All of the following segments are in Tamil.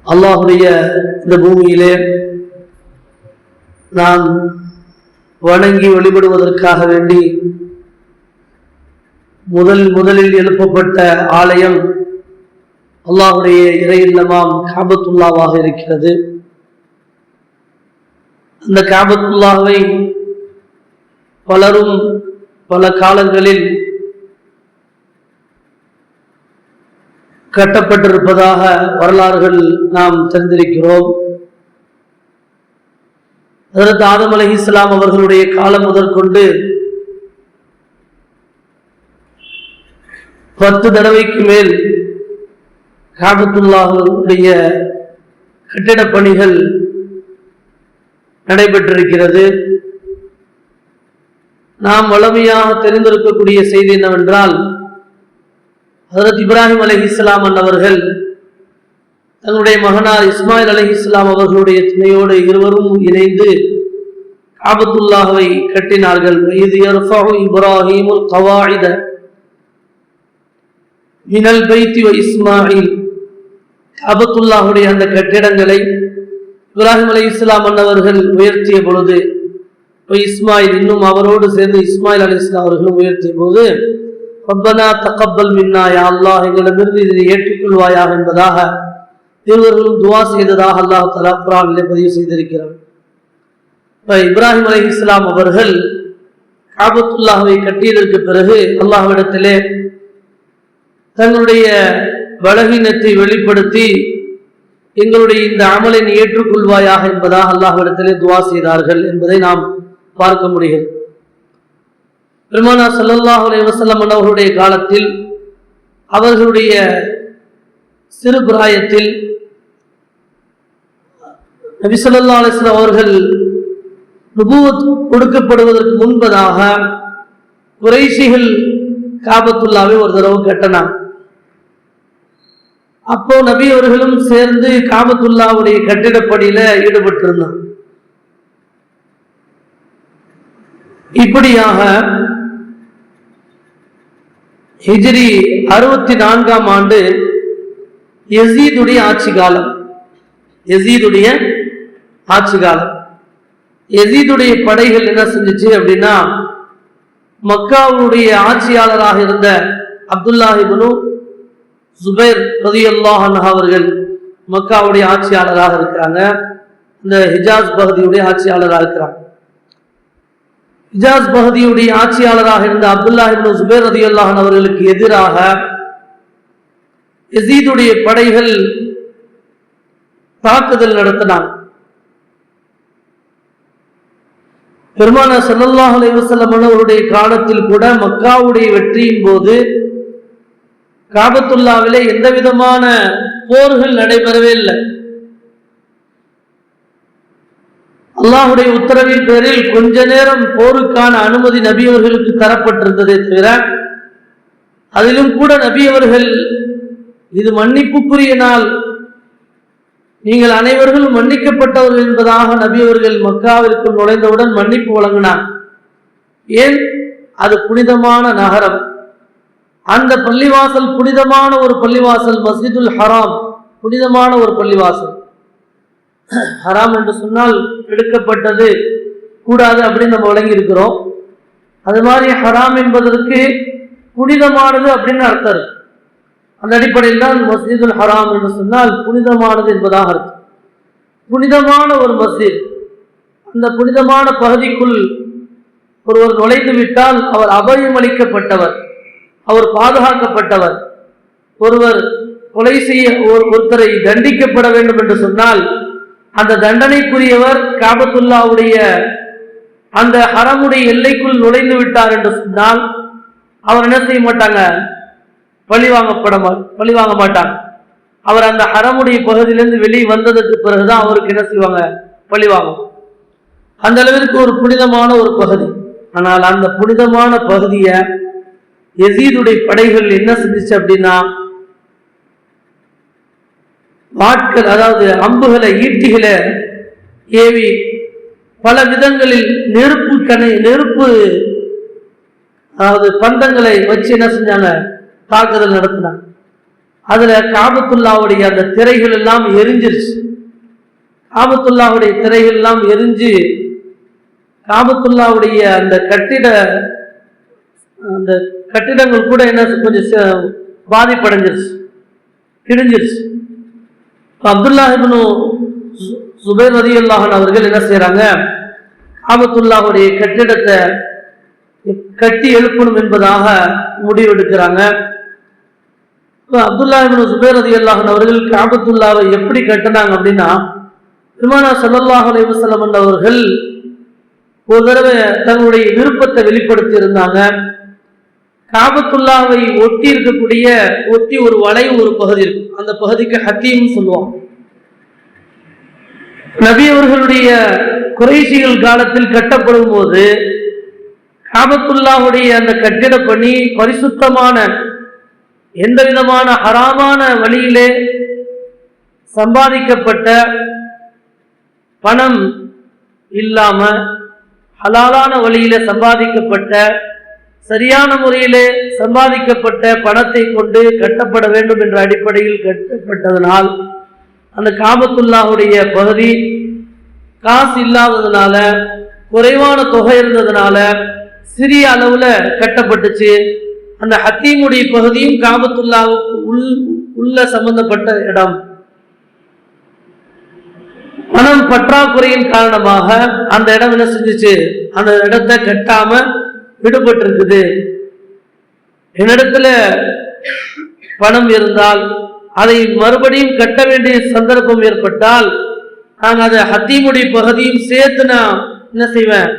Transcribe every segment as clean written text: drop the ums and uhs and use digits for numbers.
அல்லாஹுடைய இந்த பூமியிலே நாம் வணங்கி வழிபடுவதற்காக வேண்டி முதலில் எழுப்பப்பட்ட ஆலயம் அல்லாஹுடைய இறை இல்லமாம் காபத்துல்லாவாக இருக்கிறது. அந்த காபத்துல்லாவை பலரும் பல காலங்களில் கட்டப்பட்டிருப்பதாக வரலாறுகள் நாம் தெரிந்திருக்கிறோம். ஹஜ்ரத் ஆதம் அலைஹிஸ்ஸலாம் அவர்களுடைய காலம் முதற்கொண்டு 10 தடவைக்கு மேல் காபத்துல்லாஹுடைய கட்டிடப் பணிகள் நடைபெற்றிருக்கிறது. நாம் வளமையாக தெரிந்திருக்கக்கூடிய செய்தி என்னவென்றால், ஹஜ்ரத் இப்ராஹிம் அலைஹிஸ்ஸலாம் அன்னவர்கள் தங்களுடைய மகனார் இஸ்மாயில் அலைஹிஸ்ஸலாம் அவர்களுடைய துணையோடு இருவரும் இணைந்து காபத்துல்லாஹை கட்டினார்கள். இது யர்ஃபஉ இப்ராஹீமுல் கவாயித மினல் பைத்தி வ இஸ்மாயில். காபத்துல்லாஹுடைய அந்த கட்டிடங்களை இப்ராஹிம் அலைஹிஸ்ஸலாம் அன்னவர்கள் உயர்த்திய பொழுது, இஸ்மாயில் இன்னும் அவரோடு சேர்ந்து இஸ்மாயில் அலைஹிஸ்ஸலாம் அவர்களும் உயர்த்திய போது, ரப்பனா தகப்பல் மின்னா யா அல்லாஹ், எங்களிடமிருந்து இதை ஏற்றுக்கொள்வாயாக என்பதாக இருவர்களும் துவா செய்ததாக அல்லாஹ் தஆலா குர்ஆனிலே பதிவு செய்திருக்கிறார். இப்ராஹிம் அலைஹிஸ்ஸலாம் அவர்கள் காபத்துல்லாஹை கட்டியதற்கு பிறகு அல்லாஹ்விடத்திலே தங்களுடைய பலகீனத்தை வெளிப்படுத்தி எங்களுடைய இந்த அமலை நீ ஏற்றுக்கொள்வாயாக என்பதாக அல்லாஹ்விடத்திலே துவா செய்தார்கள் என்பதை நாம் பார்க்க முடிகிறது. பெருமானார் ஸல்லல்லாஹு அலைஹி வஸல்லம் அவர்களுடைய காலத்தில் அவர்களுடைய சிறு பிராயத்தில் நபி ஸல்லல்லாஹு அலைஹி வஸல்லம் அவர்கள் நுபுவத் கொடுக்கப்படுவதற்கு முன்பதாக குறைஷிகள் காபத்துல்லாவை ஒரு தடவை கட்டினாங்க. அப்போ நபி அவர்களும் சேர்ந்து காபத்துல்லாவுடைய கட்டிடப்பணியில ஈடுபட்டிருந்தாங்க. இப்படியாக ஹிஜ்ரி 64ஆம் ஆண்டு யஸீதுடைய ஆட்சி காலம். யஸீதுடைய படைகள் என்ன செஞ்சிச்சு அப்படின்னா, மக்காவுடைய ஆட்சியாளராக இருந்த அப்துல்லாஹ் இப்னு ஜுபைர் ரலியல்லாஹு அன்ஹு அவர்கள் மக்காவுடைய ஆட்சியாளராக இருக்கிறாங்க. இந்த ஹிஜாஸ் பகுதியுடைய ஆட்சியாளராக இருக்கிறாங்க. ஹிஜாஸ் பகுதியுடைய ஆட்சியாளராக இருந்த அப்துல்லாஹ் இப்னு ஜுபைர் ரலியல்லாஹு அன்ஹு அவர்களுக்கு எதிராக யஸீதுடைய படைகள் தாக்குதல் நடத்தினாங்க. பெருமானார் ஸல்லல்லாஹு அலைஹி வஸல்லம் அவருடைய காலத்தில் கூட மக்காவுடைய வெற்றியின் போது காபத்துல்லாவிலே எந்த விதமான போர்கள் நடைபெறவே இல்லை. அல்லாஹுடைய உத்தரவின் பேரில் கொஞ்ச நேரம் போருக்கான அனுமதி நபி அவர்களுக்கு தரப்பட்டிருந்ததே தவிர, அதிலும் கூட நபி அவர்கள் இது மன்னிப்புக்குரிய நாள், நீங்கள் அனைவர்களும் மன்னிக்கப்பட்டவர்கள் என்பதாக நபி அவர்கள் மக்காவிற்குள் நுழைந்தவுடன் மன்னிப்பு வழங்கினார். ஏன்? அது புனிதமான நகரம். அந்த பள்ளிவாசல் புனிதமான ஒரு பள்ளிவாசல். மஸ்ஜிதுல் ஹராம் புனிதமான ஒரு பள்ளிவாசல். ஹராம் என்று சொன்னால் எடுக்கப்பட்டது, கூடாது அப்படின்னு நம்ம வழங்கி இருக்கிறோம். அது மாதிரி ஹராம் என்பதற்கு புனிதமானது அப்படின்னு அர்த்தம் இருக்கு. அந்த அடிப்படையில் தான் மஸ்ஜிதுல் ஹராம் என்று சொன்னால் புனிதமானது என்பதாக அர்த்தம். புனிதமான ஒரு மஸ்ஜித். அந்த புனிதமான பகுதிக்குள் ஒருவர் நுழைந்து விட்டால் அவர் அபயம் அளிக்கப்பட்டவர், அவர் பாதுகாக்கப்பட்டவர். ஒருவர் கொலை செய்ய ஒருத்தரை தண்டிக்கப்பட வேண்டும் என்று சொன்னால் அந்த தண்டனைக்குரியவர் காபத்துல்லாவுடைய அந்த ஹரமுடைய எல்லைக்குள் நுழைந்து விட்டார் என்று சொன்னால் அவர் என்ன செய்ய மாட்டாங்க? பழி வாங்க மாட்டாங்க. அவர் அந்த ஹரமுடைய பகுதியிலிருந்து வெளியே வந்ததற்கு பிறகுதான் அவருக்கு என்ன செய்வாங்க? பழி வாங்கும். அந்த அளவிற்கு ஒரு புனிதமான ஒரு பகுதி. ஆனால் அந்த புனிதமான பகுதியை யஸீதுடைய படைகள் என்ன செஞ்சிச்சு அப்படின்னா, வாட்கள், அதாவது அம்புகளை, ஈட்டிகளை ஏவி பல விதங்களில் நெருப்பு அதாவது பந்தங்களை வச்சு என்ன செஞ்சாங்க? தாக்குதல் நடத்தினாங்க. அதுல காபத்துல்லாவுடைய அந்த திரைகள் எல்லாம் எரிஞ்சிருச்சு. காபத்துல்லாவுடைய திரைகள் எல்லாம் எரிஞ்சு காபத்துல்லாவுடைய அந்த கட்டிடங்கள் கூட என்ன கொஞ்சம் பாதிப்படைஞ்சிருச்சு, கிழிஞ்சிருச்சு. அப்துல்லாஹ் இப்னு சுபைர் ரலியல்லாஹு அன்ஹு அவர்கள் என்ன செய்யறாங்க, காபத்துல்லாஹுடைய கட்டிடத்தை கட்டி எழுப்பணும் என்பதாக முடிவெடுக்கிறாங்க. அப்துல்லாஹ் இப்னு சுபைர் ரலியல்லாஹு அன்ஹு அவர்கள் காபத்துல்லாவை எப்படி கட்டினாங்க அப்படின்னா, பெருமானார் ஸல்லல்லாஹு அலைஹி வஸல்லம் அவர்கள் ஒரு தடவை தங்களுடைய விருப்பத்தை வெளிப்படுத்தி இருந்தாங்க. காபத்துல்லாவை ஒட்டி ஒரு வளைவு ஒரு பகுதி இருக்கும், அந்த பகுதிக்கு ஹத்தீம் சொல்லுவாங்க. நபி அவர்களுடைய குறைஷிகள் காலத்தில் கட்டப்படும் போது காபத்துல்லாவுடைய அந்த கட்டிட பணி பரிசுத்தமான, எந்த விதமான ஹராமான வழியிலே சம்பாதிக்கப்பட்ட பணம் இல்லாம ஹலாலான வழியிலே சம்பாதிக்கப்பட்ட, சரியான முறையிலே சம்பாதிக்கப்பட்ட பணத்தை கொண்டு கட்டப்பட வேண்டும் என்ற அடிப்படையில் கட்டப்பட்டதனால் அந்த காபத்துல்லாஹுடைய பகுதி காசு இல்லாததுனால, குறைவான தொகை இருந்ததுனால சிறிய அளவுல கட்டப்பட்டுச்சு. அந்த ஹத்தீமுடைய பகுதியும் காபத்துல்லாவுக்கு உள்ள சம்பந்தப்பட்ட இடம். பணம் பற்றாக்குறையின் காரணமாக அந்த இடம் என்ன செஞ்சிச்சு, அந்த இடத்தை கட்டாம விடுபட்டிருக்குது. என்னிடத்துல பணம் இருந்தால் அதை மறுபடியும் கட்ட வேண்டிய சந்தர்ப்பம் ஏற்பட்டால் நான் அதை ஹத்தீமுடைய பகுதியும் சேர்த்து நான் என்ன செய்வேன்,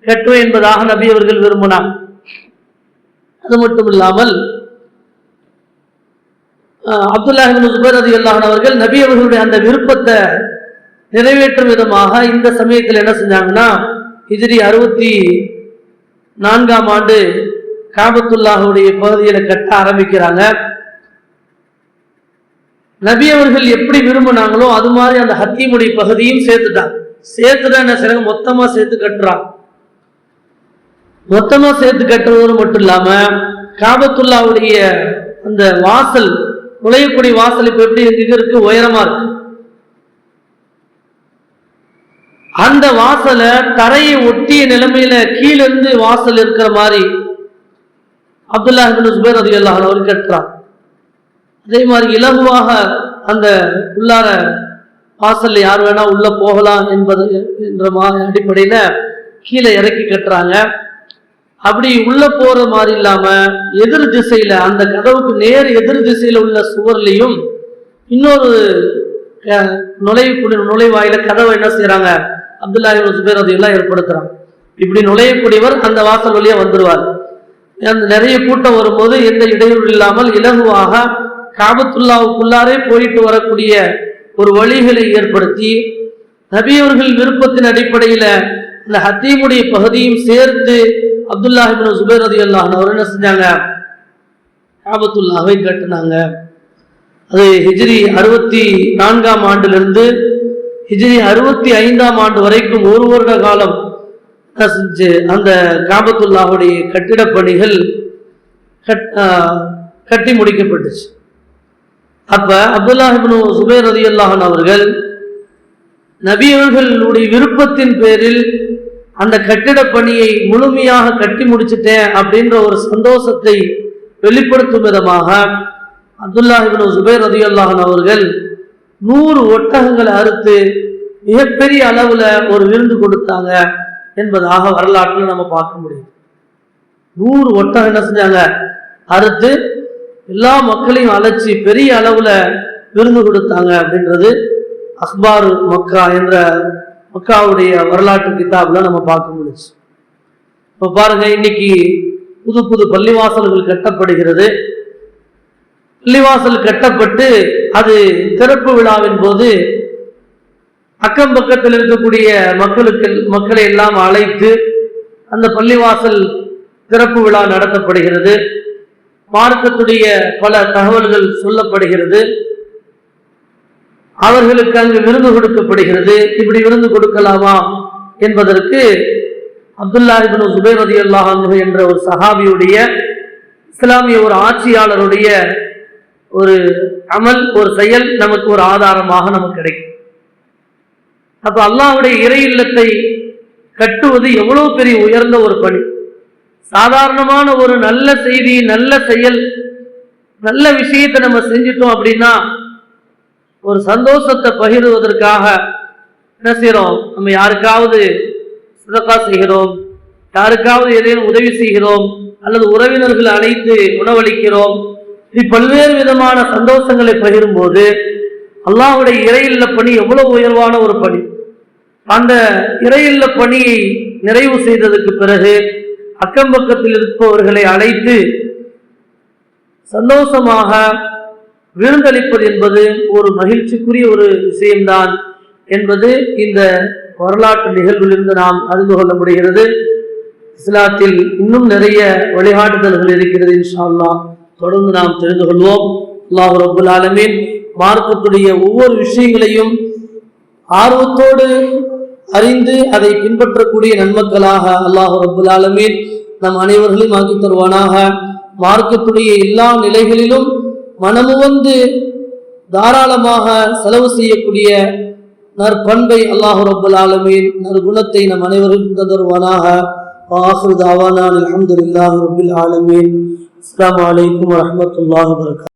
கட்டுவேன் என்பதாக நபி அவர்கள் விரும்பினார். அது மட்டும் இல்லாமல் அப்துல்லாஹ் இப்னு சுபைர் ரலியல்லாஹு அன்ஹு அவர்கள் நபி அவர்களுடைய அந்த விருப்பத்தை நிறைவேற்றும் விதமாக இந்த சமயத்தில் என்ன செஞ்சாங்கன்னா, ஹிஜ்ரி 64ஆம் ஆண்டு காபத்துல்லாஹுடைய பகுதியில கட்ட ஆரம்பிக்கிறாங்க. நபி அவர்கள் எப்படி விரும்பினாங்களோ அது மாதிரி அந்த ஹத்தீமுடைய பகுதியும் சேர்த்துதான் என்ன செய்றாங்க, மொத்தமா சேர்த்து கட்டுறாங்க. மொத்தமா சேர்த்து கட்டுறதோடு மட்டும் இல்லாம காபத்துல்லாவுடைய அந்த வாசல், நுழையக்கூடிய வாசல் இப்ப எப்படி இருக்கு, உயரமா இருக்கு. அந்த வாசலை தரையை ஒட்டிய நிலைமையில கீழிருந்து வாசல் இருக்கிற மாதிரி அப்துல்லாஹ் இப்னு சுபைர் ரலியல்லாஹு அன்ஹு அவர்கள் கட்டுறார். அதே மாதிரி இலகுவாக அந்த உள்ளார வாசல்ல யார் வேணா உள்ள போகலாம் என்ற அடிப்படையில கீழே இறக்கி கட்டுறாங்க. அப்படி உள்ள போற மாதிரி இல்லாம எதிர் திசையில, அந்த கதவுக்கு நேர் எதிர் திசையில உள்ள சுவர்லையும் இன்னொரு நுழைவாயில கதவை என்ன செய்யறாங்க, அப்துல்லாஹ் இப்னு சுபைர் ரலியல்லாஹு ஏற்படுத்துறாங்க. இப்படி நுழையக்கூடியவர் அந்த வாசல் வழியா வந்துடுவார். நிறைய கூட்டம் வரும்போது எந்த இடையூறு இல்லாமல் இலகுவாக காபத்துல்லாவுக்குள்ளாரே போயிட்டு வரக்கூடிய ஒரு வழிகளை ஏற்படுத்தி நபி அவர்கள் விருப்பத்தின் அடிப்படையில இந்த ஹத்தீமுடைய பகுதியும் சேர்த்து அப்துல்லாஹ் இப்னு சுபைர் ரலியல்லாஹு அன்ஹு என்ன செஞ்சாங்க, காபத்துல்லாவை கட்டினாங்க. அது ஹிஜ்ரி 64ஆம் ஆண்டிலிருந்து ஹிஜ்ரி 65ஆம் ஆண்டு வரைக்கும் ஒரு வருட காலம் அந்த காபத்துல்லாஹுடைய கட்டிட பணிகள் கட்டி முடிக்கப்பட்டுச்சு. அப்ப அப்துல்லாஹ் இப்னு சுபைர் ரலியல்லாஹு அன்ஹு அவர்கள் நபி அவர்களுடைய விருப்பத்தின் பேரில் அந்த கட்டிட பணியை முழுமையாக கட்டி முடிச்சுட்டேன் அப்படின்ற ஒரு சந்தோஷத்தை வெளிப்படுத்தும் விதமாக அப்துல்லாஹ் இப்னு சுபைர் ரலியல்லாஹு அன்ஹு அவர்கள் 100 ஒட்டகங்களை அறுத்து மிகப்பெரிய அளவுல ஒரு விருந்து கொடுத்தாங்க என்பதாக வரலாற்றில் நம்ம பார்க்க முடியும். 100 ஒட்டகம் என்ன செஞ்சாங்க, அறுத்து எல்லா மக்களையும் அழைச்சி பெரிய அளவுல விருந்து கொடுத்தாங்க அப்படின்றது அக்பாரு மக்கா என்ற மக்காவுடைய வரலாற்று கிதாபுல நம்ம பார்க்க முடிச்சு. இப்ப பாருங்க, இன்னைக்கு புது புது பள்ளிவாசல்கள் கட்டப்படுகிறது. பள்ளிவாசல் கட்டப்பட்டு அது திறப்பு விழாவின் போது அக்கம் பக்கத்தில் இருக்கக்கூடிய மக்களை எல்லாம் அழைத்து அந்த பள்ளிவாசல் திறப்பு விழா நடத்தப்படுகிறது. மார்க்கத்துடைய பல தகவல்கள் சொல்லப்படுகிறது. அவர்களுக்கு அங்கு விருந்து கொடுக்கப்படுகிறது. இப்படி விருந்து கொடுக்கலாமா என்பதற்கு அப்துல்லாஹ் இப்னு சுபைர் ரலியல்லாஹு அன்ஹு என்ற ஒரு சஹாபியுடைய, இஸ்லாமிய ஒரு ஆட்சியாளருடைய ஒரு அமல், ஒரு செயல் நமக்கு ஒரு ஆதாரமாக நமக்கு கிடைக்கும். அப்ப அல்லாஹ்வுடைய இறை இல்லத்தை கட்டுவது எவ்வளவு பெரிய உயர்ந்த ஒரு பணி. சாதாரணமான ஒரு நல்ல செய்தி, நல்ல செயல், நல்ல விஷயத்தை நம்ம செஞ்சிட்டோம் அப்படின்னா ஒரு சந்தோஷத்தை பகிர்வதற்காக என்ன செய்யறோம், நம்ம யாருக்காவது சதகா செய்கிறோம், யாருக்காவது ஏதேனும் உதவி செய்கிறோம், அல்லது உறவினர்கள் அழைத்து உணவளிக்கிறோம். இப்படி பல்வேறு விதமான சந்தோஷங்களை பகிரும் போது அல்லாஹ்வுடைய இறையில்ல பணி எவ்வளவு உயர்வான ஒரு பணி. அந்த இறையில்ல பணியை நிறைவு செய்ததற்கு பிறகு அக்கம் பக்கத்தில் இருப்பவர்களை அழைத்து சந்தோஷமாக விருந்தளிப்பது என்பது ஒரு மகிழ்ச்சிக்குரிய ஒரு விஷயம்தான் என்பது இந்த வரலாற்று நிகழ்விலிருந்து நாம் அறிந்து கொள்ள முடிகிறது. இஸ்லாத்தில் இன்னும் நிறைய வழிகாட்டுதல்கள் இருக்கிறது. இன்ஷா அல்லாஹ் தொடர்ந்து நாம் தெரிந்து கொள்வோம். அல்லாஹ் ரப்பல் ஆலமீன் மார்க்கத்துடைய ஒவ்வொரு விஷயங்களையும் ஆர்வத்தோடு அறிந்து அதை பின்பற்றக்கூடிய நன்மக்களாக அல்லாஹ் ரப்பல் ஆலமீன் நம் அனைவர்களையும் ஆக்கி தருவானாக. மார்க்கத்துடைய எல்லா நிலைகளிலும் மனமுவந்து தாராளமாக செலவு செய்யக்கூடிய நற்பண்பை அல்லாஹ் ரப்பல் ஆலமீன் நற்குணத்தை நம் அனைவருக்கும் தருவானாக. ஆகிரு தாவானா அல்ஹம்துலில்லாஹி ரப்பில் ஆலமீன். அஸ்ஸலாமு அலைக்கும் வரஹ்மத்துல்லாஹி வபரகாத்துஹு.